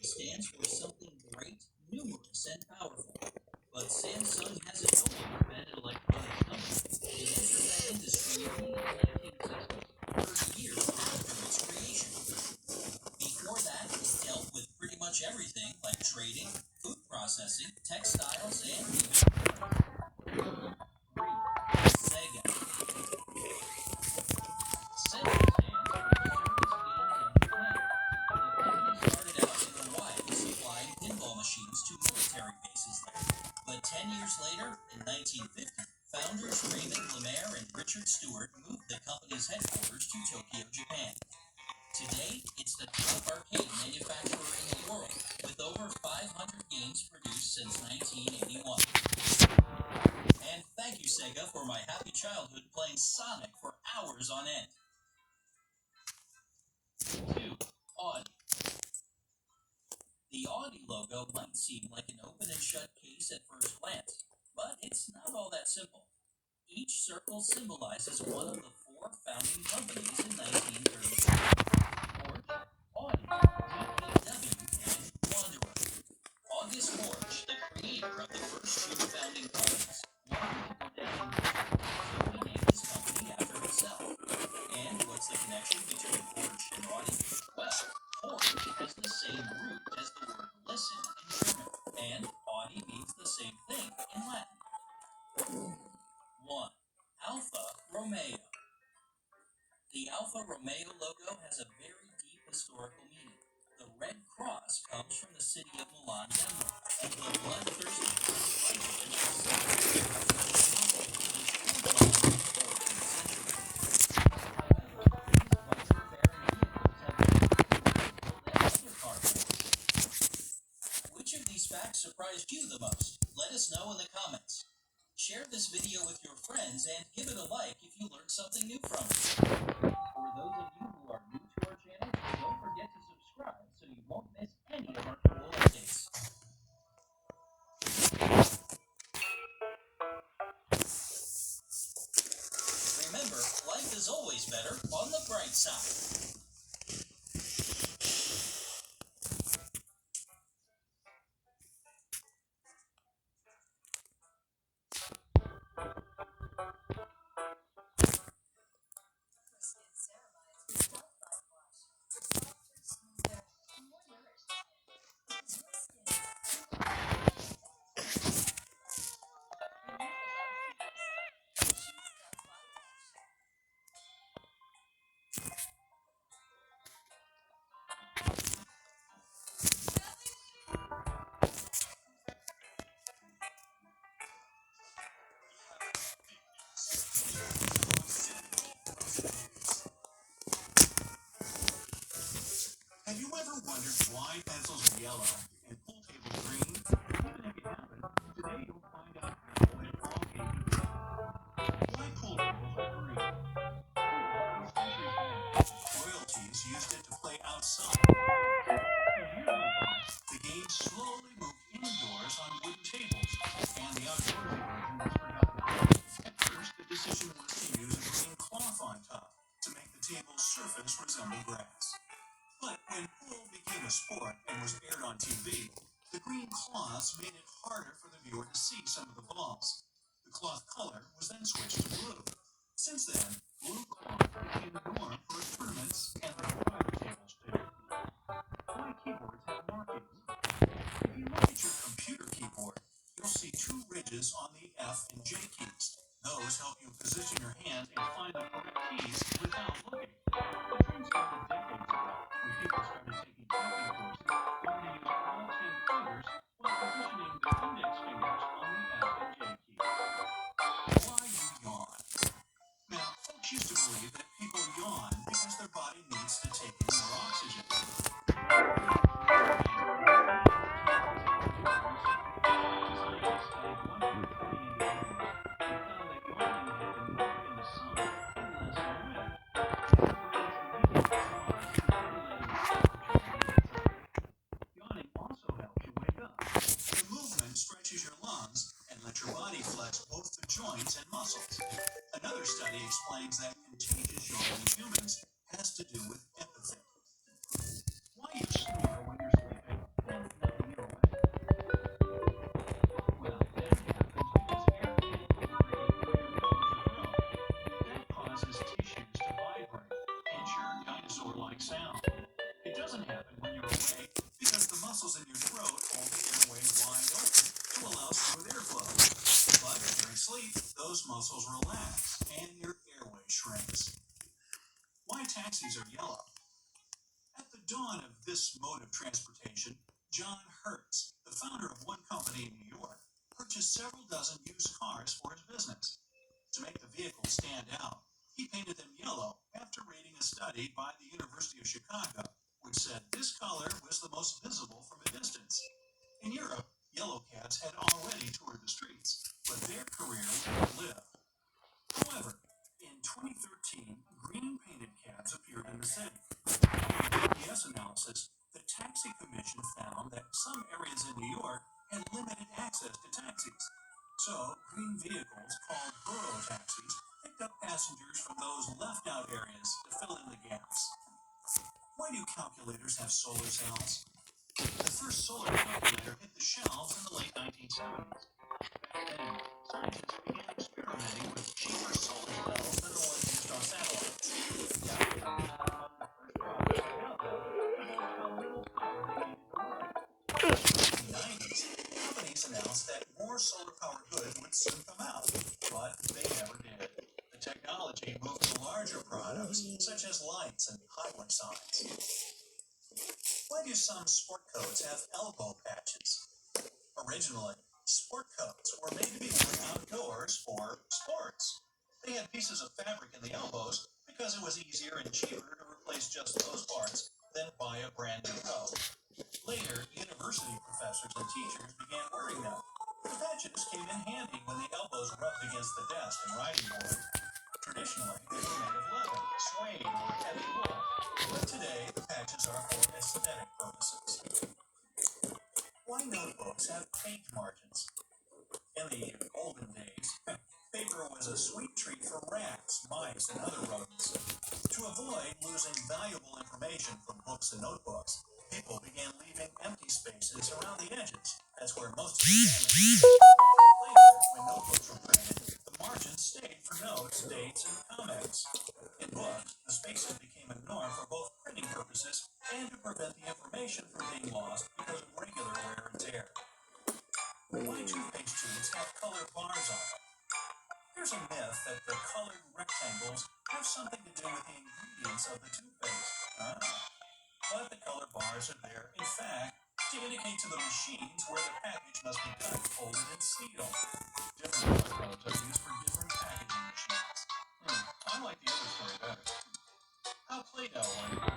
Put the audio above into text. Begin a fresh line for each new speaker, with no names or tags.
stands for something great, numerous, and powerful. But Samsung hasn't always been an electronics company. It entered that industry in the 1960s, 30 years after its creation. Before that, it dealt with pretty much everything like trading, food processing, textiles, and even Sega. Sega stands for Service Games in Japan. The company started out in Hawaii supplying pinball machines to military bases there. But 10 years later, in 1950, founders Raymond Lemaire and Richard Stewart moved the company's headquarters to Tokyo, Japan. Today, it's the top arcade manufacturer in the world, with over 500 games produced since 1981. And thank you, Sega, for my happy childhood playing Sonic for hours on end. 2. Audi. The Audi logo might seem like an open and shut case at first glance, but it's not all that simple. Each circle symbolizes one of the 4 founding companies in 1933. Porsche, Audi, DKW, and Wanderer. August Porsche, the creator of the first 2 founding companies, wanted to go down in history, so he named his company after himself. And what's the connection between Porsche and Audi? Well, Porsche has the same root as the word listen in German, and Audi means the same thing in Latin. 1. Alfa Romeo. The Alfa Romeo logo has a very deep historical meaning. The red cross comes from the city of Milan, Denmark, and the bloodthirsty Which of these facts surprised you the most? Let us know in the comments. Share this video with your friends and give it a like if you learned something new from it. For those of you who are new to our channel, don't forget to subscribe so you won't miss any of our cool updates. Remember, life is always better on the bright side. Have you ever wondered why pencils are yellow and pool tables green? Even if you haven't, today you'll find out how and all can be. Why pool tables are green? Royalties used it to play outside. The game slowly moved indoors on wooden tables, and the outdoorsy version was forgotten. At first, the decision was to use a green cloth on top to make the table's surface resemble grass. But when pool became a sport and was aired on TV, the green cloths made it harder for the viewer to see some of the balls. The cloth color was then switched to blue. Since then, blue cloth became the norm for tournaments and the private tables too. Why keyboards have markings? If you look at your computer keyboard, you'll see 2 ridges on the F and J keys. Those help you position your hand and find the correct keys without looking. The trend started decades ago when people started taking typing courses, learning to use all 10 fingers while positioning their index fingers on the F and J keys. Why you yawn? Now, folks used to believe that people yawn because their body needs to take in more oxygen. Yawning also helps you wake up. The movement stretches your lungs and lets your body flex both the joints and muscles. Another study explains that contagious yawning in humans has to do with empathy. Why you snore when you're sleeping? away because the muscles in your throat hold the airway wide open to allow smooth airflow. But during sleep, those muscles relax and your airway shrinks. Why taxis are yellow? At the dawn of this mode of transportation, John Hertz, the founder of one company in New York, purchased several dozen used cars for his business. To make the vehicles stand out, he painted them yellow after reading a study by the University of Chicago, which said this color was the most visible from a distance. In Europe, yellow cabs had already toured the streets, but their career would live. However, in 2013, green painted cabs appeared in the city. GPS analysis, the Taxi Commission found that some areas in New York had limited access to taxis. So, green vehicles called borough taxis picked up passengers from those left out areas to fill in the gaps. Why do calculators have solar cells? The first solar calculator hit the shelves in the late 1970s. Back then, scientists began experimenting with cheaper solar cells than the ones used on satellites. Calculators were among the first products to allow them to divulge how little power they needed to run. In the 1990s, companies announced that more solar-powered goods would soon come out, but they never did. The technology moved to larger products, such as lights and highway signs. Why do some sport coats have elbow patches? Originally, sport coats were made to be worn outdoors for sports. They had pieces of fabric in the elbows because it was easier and cheaper to replace just those parts than buy a brand new coat. Later, university professors and teachers began wearing them. The patches came in handy when the elbows rubbed against the desk and writing board. Traditionally, they were made of leather, suede, or heavy wool, but today the patches are for aesthetic purposes. Why notebooks have page margins? In the olden days, paper was a sweet treat for rats, mice, and other rodents. To avoid losing valuable information from books and notebooks, people began leaving empty spaces around the edges. That's where most of the damage is. Later, when notebooks were printed, the margins stayed for notes, dates, and comments. In books, the spaces became a norm for both printing purposes and to prevent the information from being lost because of regular wear and tear. Why toothpaste tubes have colored bars on them? There's a myth that the colored rectangles have something to do with the ingredients of the toothpaste. But the colored bars are there, in fact, to indicate to the machines where the package must be cut, folded, and sealed. Different color codes are used for different packaging machines. I like the other story better. How Play-Doh learned